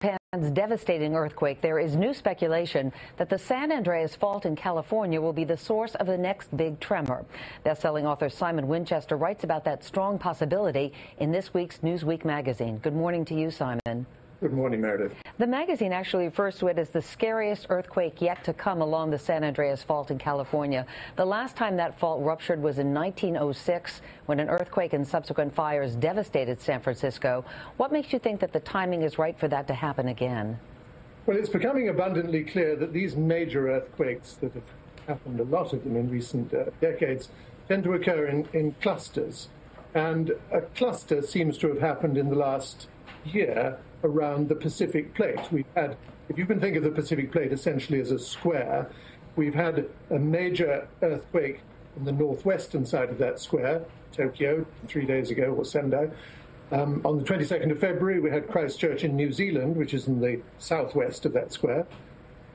Japan's devastating earthquake, there is new speculation that the San Andreas fault in California will be the source of the next big tremor. Best-selling author Simon Winchester writes about that strong possibility in this week's Newsweek magazine. Good morning to you, Simon. Good morning, Meredith. The magazine actually refers to it as the scariest earthquake yet to come along the San Andreas Fault in California. The last time that fault ruptured was in 1906, when an earthquake and subsequent fires devastated San Francisco. What makes you think that the timing is right for that to happen again? Well, it's becoming abundantly clear that these major earthquakes that have happened, a lot of them in recent decades, tend to occur in clusters. And a cluster seems to have happened in the last year around the Pacific Plate. We've had, if you can think of the Pacific Plate essentially as a square, we've had a major earthquake on the northwestern side of that square, Tokyo, 3 days ago, or Sendai. On the 22nd of February, we had Christchurch in New Zealand, which is in the southwest of that square.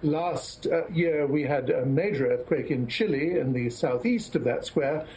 Last year, we had a major earthquake in Chile in the southeast of that square.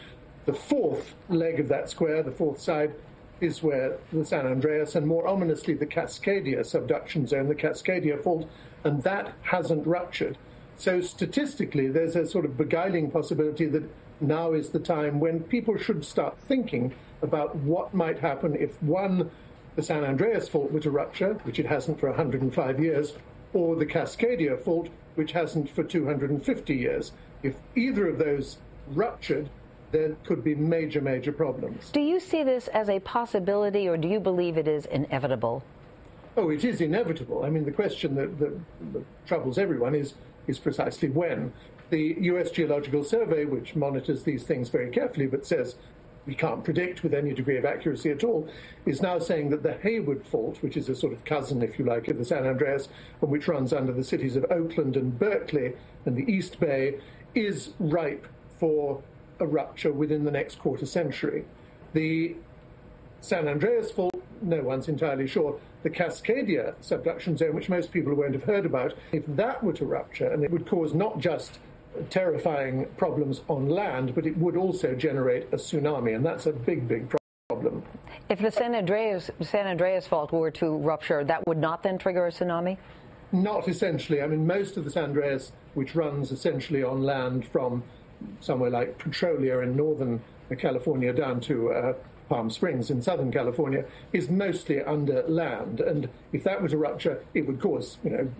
The fourth leg of that square, the fourth side, is where the San Andreas and, more ominously, the Cascadia subduction zone, the Cascadia fault, and that hasn't ruptured. So statistically, there's a sort of beguiling possibility that now is the time when people should start thinking about what might happen if, one, the San Andreas fault were to rupture, which it hasn't for 105 years, or the Cascadia fault, which hasn't for 250 years. If either of those ruptured, there could be major, major problems. Do you see this as a possibility, or do you believe it is inevitable? Oh, it is inevitable. I mean, the question that troubles everyone is precisely when. The U.S. Geological Survey, which monitors these things very carefully but says we can't predict with any degree of accuracy at all, is now saying that the Hayward Fault, which is a sort of cousin, if you like, of the San Andreas, and which runs under the cities of Oakland and Berkeley and the East Bay, is ripe for a rupture within the next quarter century. The San Andreas fault, no one's entirely sure. The Cascadia subduction zone, which most people won't have heard about, if that were to rupture, and it would cause not just terrifying problems on land, but it would also generate a tsunami, and that's a big, big problem. If the San Andreas fault were to rupture, that would not then trigger a tsunami? Not essentially. I mean, most of the San Andreas, which runs essentially on land from somewhere like Petrolia in northern California down to Palm Springs in southern California, is mostly under land. And if that were to rupture, it would cause,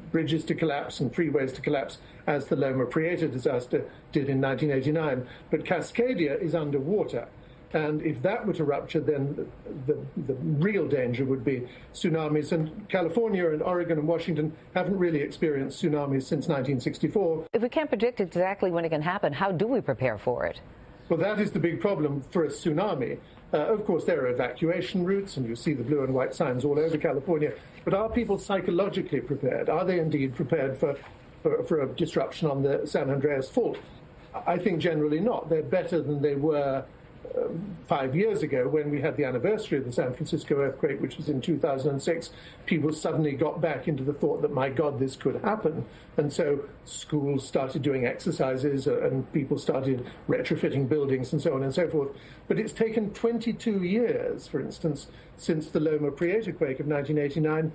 bridges to collapse and freeways to collapse, as the Loma Prieta disaster did in 1989. But Cascadia is underwater. And if that were to rupture, then the real danger would be tsunamis. And California and Oregon and Washington haven't really experienced tsunamis since 1964. If we can't predict exactly when it can happen, how do we prepare for it? Well, that is the big problem for a tsunami. Of course, there are evacuation routes, and you see the blue and white signs all over California. But are people psychologically prepared? Are they indeed prepared for a disruption on the San Andreas fault? I think generally not. They're better than they were 5 years ago, when we had the anniversary of the San Francisco earthquake, which was in 2006. People suddenly got back into the thought that, my God, this could happen. And so schools started doing exercises and people started retrofitting buildings and so on and so forth. But it's taken 22 years, for instance, since the Loma Prieta quake of 1989,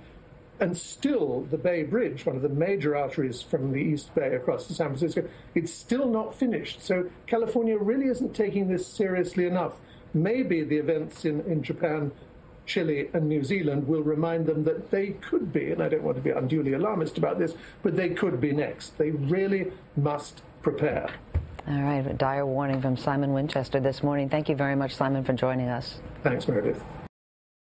and still the Bay Bridge, one of the major arteries from the East Bay across to San Francisco, it's still not finished. So California really isn't taking this seriously enough. Maybe the events in Japan, Chile, and New Zealand will remind them that they could be, and I don't want to be unduly alarmist about this, but they could be next. They really must prepare. All right, a dire warning from Simon Winchester this morning. Thank you very much, Simon, for joining us. Thanks, Meredith.